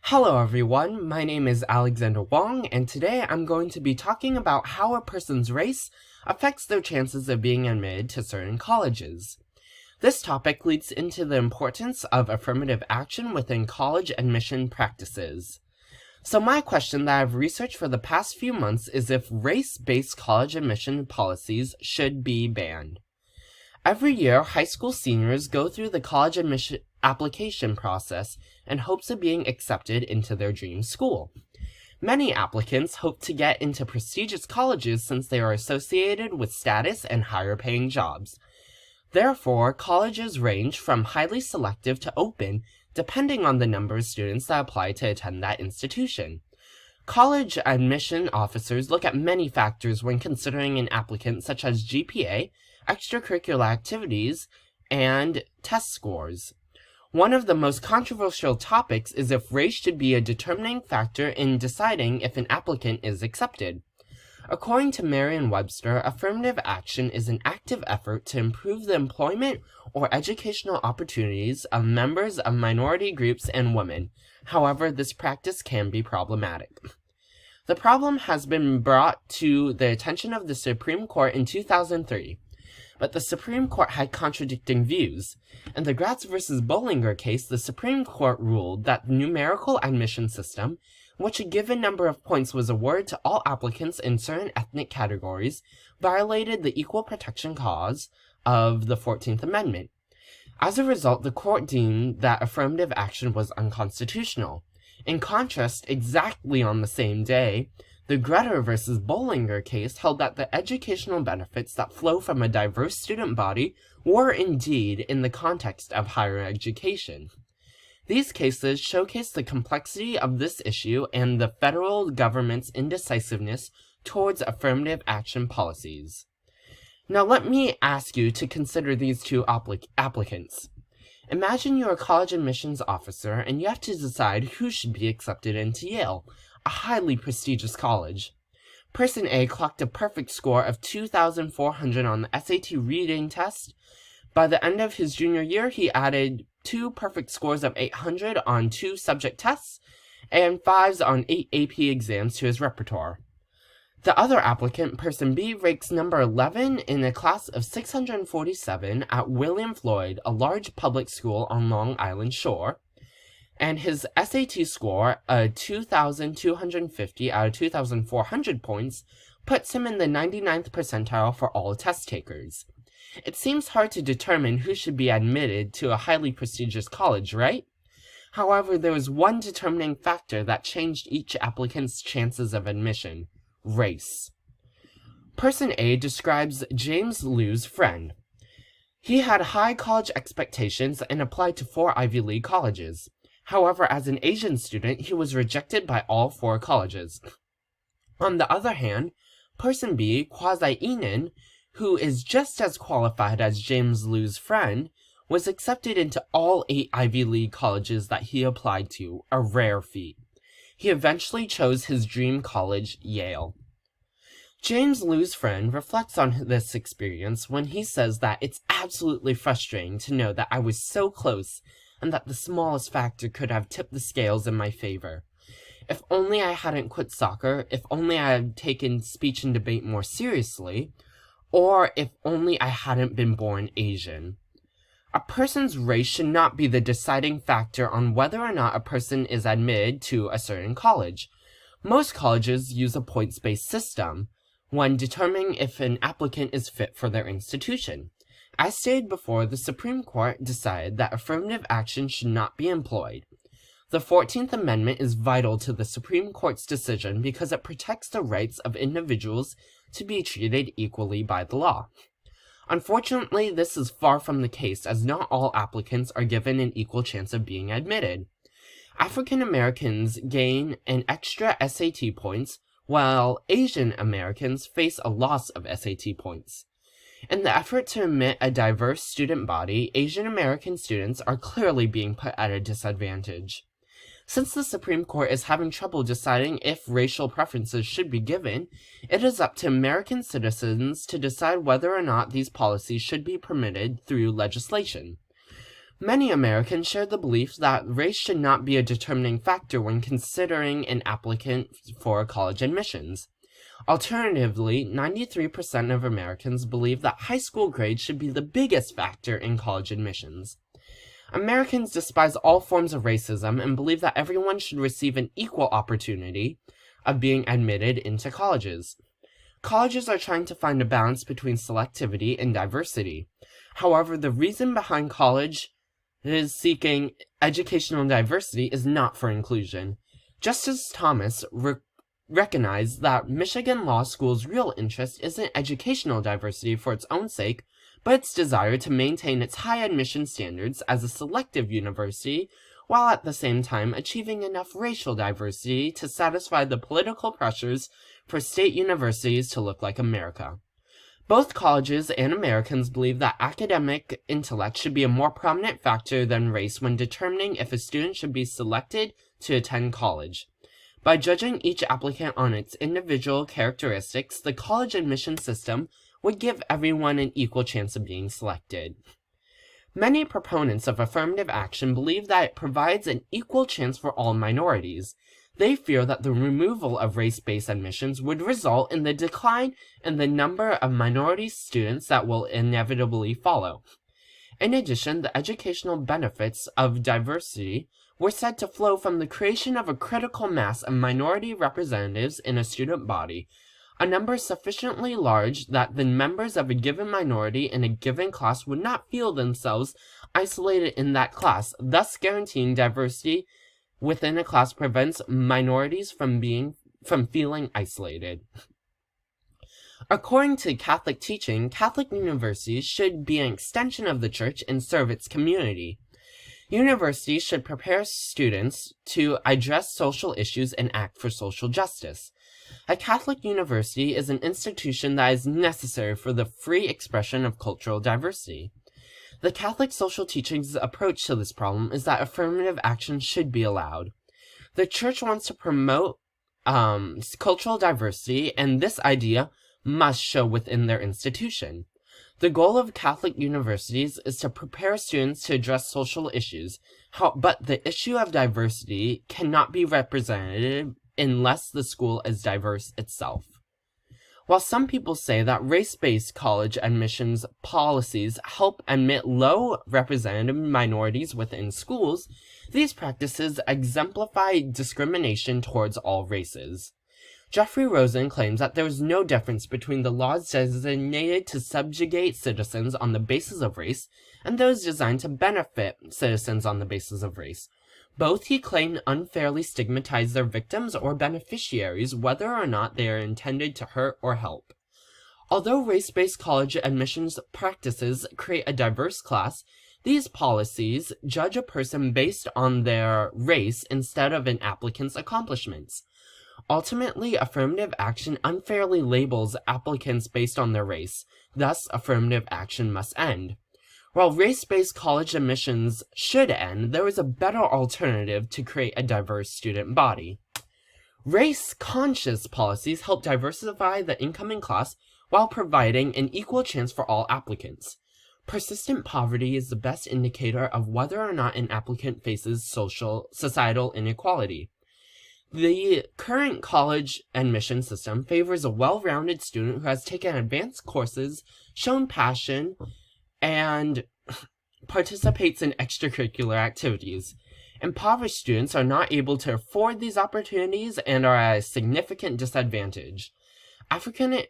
Hello everyone, my name is Alexander Wong, and today I'm going to be talking about how a person's race affects their chances of being admitted to certain colleges. This topic leads into the importance of affirmative action within college admission practices. So my question that I've researched for the past few months is if race-based college admission policies should be banned. Every year, high school seniors go through the college admission application process in hopes of being accepted into their dream school. Many applicants hope to get into prestigious colleges since they are associated with status and higher paying jobs. Therefore, colleges range from highly selective to open, depending on the number of students that apply to attend that institution. College admission officers look at many factors when considering an applicant, such as GPA, extracurricular activities, and test scores. One of the most controversial topics is if race should be a determining factor in deciding if an applicant is accepted. According to Merriam-Webster, affirmative action is an active effort to improve the employment or educational opportunities of members of minority groups and women. However, this practice can be problematic. The problem has been brought to the attention of the Supreme Court in 2003. But the Supreme Court had contradicting views. In the Gratz versus Bollinger case, the Supreme Court ruled that the numerical admission system, in which a given number of points was awarded to all applicants in certain ethnic categories, violated the Equal Protection Clause of the 14th Amendment. As a result, the court deemed that affirmative action was unconstitutional. In contrast, exactly on the same day, the Greta versus Bollinger case held that the educational benefits that flow from a diverse student body were indeed in the context of higher education. These cases showcase the complexity of this issue and the federal government's indecisiveness towards affirmative action policies. Now let me ask you to consider these two applicants. Imagine you're a college admissions officer and you have to decide who should be accepted into Yale, a highly prestigious college. Person A clocked a perfect score of 2,400 on the SAT reading test. By the end of his junior year, he added 2 perfect scores of 800 on 2 subject tests and 5s on 8 AP exams to his repertoire. The other applicant, Person B, ranks number 11 in a class of 647 at William Floyd, a large public school on Long Island Shore, and his SAT score, 2,250 out of 2,400 points, puts him in the 99th percentile for all test takers. It seems hard to determine who should be admitted to a highly prestigious college, right? However, there was one determining factor that changed each applicant's chances of admission: race. Person A describes James Liu's friend. He had high college expectations and applied to 4 Ivy League colleges. However, as an Asian student, he was rejected by all 4 colleges. On the other hand, Person B, Quasi-Enan, who is just as qualified as James Liu's friend, was accepted into all 8 Ivy League colleges that he applied to, a rare feat. He eventually chose his dream college, Yale. James Liu's friend reflects on this experience when he says that it's absolutely frustrating to know that I was so close and that the smallest factor could have tipped the scales in my favor. If only I hadn't quit soccer, if only I had taken speech and debate more seriously, or if only I hadn't been born Asian. A person's race should not be the deciding factor on whether or not a person is admitted to a certain college. Most colleges use a points-based system when determining if an applicant is fit for their institution. As stated before, the Supreme Court decided that affirmative action should not be employed. The 14th Amendment is vital to the Supreme Court's decision because it protects the rights of individuals to be treated equally by the law. Unfortunately, this is far from the case, as not all applicants are given an equal chance of being admitted. African Americans gain an extra SAT points, while Asian Americans face a loss of SAT points. In the effort to admit a diverse student body, Asian American students are clearly being put at a disadvantage. Since the Supreme Court is having trouble deciding if racial preferences should be given, it is up to American citizens to decide whether or not these policies should be permitted through legislation. Many Americans share the belief that race should not be a determining factor when considering an applicant for college admissions. Alternatively, 93% of Americans believe that high school grades should be the biggest factor in college admissions. Americans despise all forms of racism and believe that everyone should receive an equal opportunity of being admitted into colleges. Colleges are trying to find a balance between selectivity and diversity. However, the reason behind college is seeking educational diversity is not for inclusion. Justice Thomas recognized that Michigan Law School's real interest isn't educational diversity for its own sake, but its desire to maintain its high admission standards as a selective university, while at the same time achieving enough racial diversity to satisfy the political pressures for state universities to look like America. Both colleges and Americans believe that academic intellect should be a more prominent factor than race when determining if a student should be selected to attend college. By judging each applicant on its individual characteristics, the college admission system would give everyone an equal chance of being selected. Many proponents of affirmative action believe that it provides an equal chance for all minorities. They fear that the removal of race-based admissions would result in the decline in the number of minority students that will inevitably follow. In addition, the educational benefits of diversity were said to flow from the creation of a critical mass of minority representatives in a student body, a number sufficiently large that the members of a given minority in a given class would not feel themselves isolated in that class, thus guaranteeing diversity within a class prevents minorities from feeling isolated. According to Catholic teaching, Catholic universities should be an extension of the church and serve its community. Universities should prepare students to address social issues and act for social justice. A Catholic university is an institution that is necessary for the free expression of cultural diversity. The Catholic social teaching's approach to this problem is that affirmative action should be allowed. The Church wants to promote cultural diversity, and this idea must show within their institution. The goal of Catholic universities is to prepare students to address social issues, but the issue of diversity cannot be represented unless the school is diverse itself. While some people say that race-based college admissions policies help admit low represented minorities within schools, these practices exemplify discrimination towards all races. Jeffrey Rosen claims that there is no difference between the laws designated to subjugate citizens on the basis of race and those designed to benefit citizens on the basis of race. Both, he claimed, unfairly stigmatize their victims or beneficiaries, whether or not they are intended to hurt or help. Although race-based college admissions practices create a diverse class, these policies judge a person based on their race instead of an applicant's accomplishments. Ultimately, affirmative action unfairly labels applicants based on their race. Thus, affirmative action must end. While race-based college admissions should end, there is a better alternative to create a diverse student body. Race-conscious policies help diversify the incoming class while providing an equal chance for all applicants. Persistent poverty is the best indicator of whether or not an applicant faces societal inequality. The current college admission system favors a well-rounded student who has taken advanced courses, shown passion, and participates in extracurricular activities. Impoverished students are not able to afford these opportunities and are at a significant disadvantage. African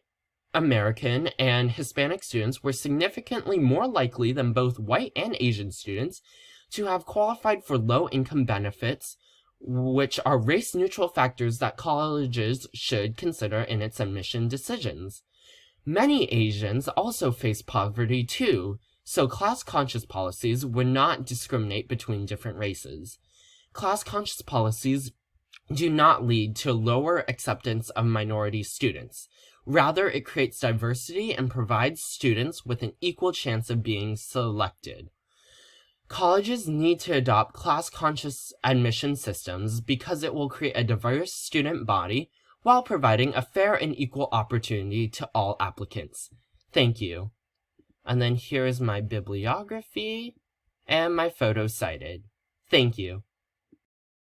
American and Hispanic students were significantly more likely than both white and Asian students to have qualified for low-income benefits, which are race-neutral factors that colleges should consider in its admission decisions. Many Asians also face poverty too, so class-conscious policies would not discriminate between different races. Class-conscious policies do not lead to lower acceptance of minority students. Rather, it creates diversity and provides students with an equal chance of being selected. Colleges need to adopt class-conscious admission systems because it will create a diverse student body while providing a fair and equal opportunity to all applicants. Thank you. And then here is my bibliography. and my photos cited. Thank you.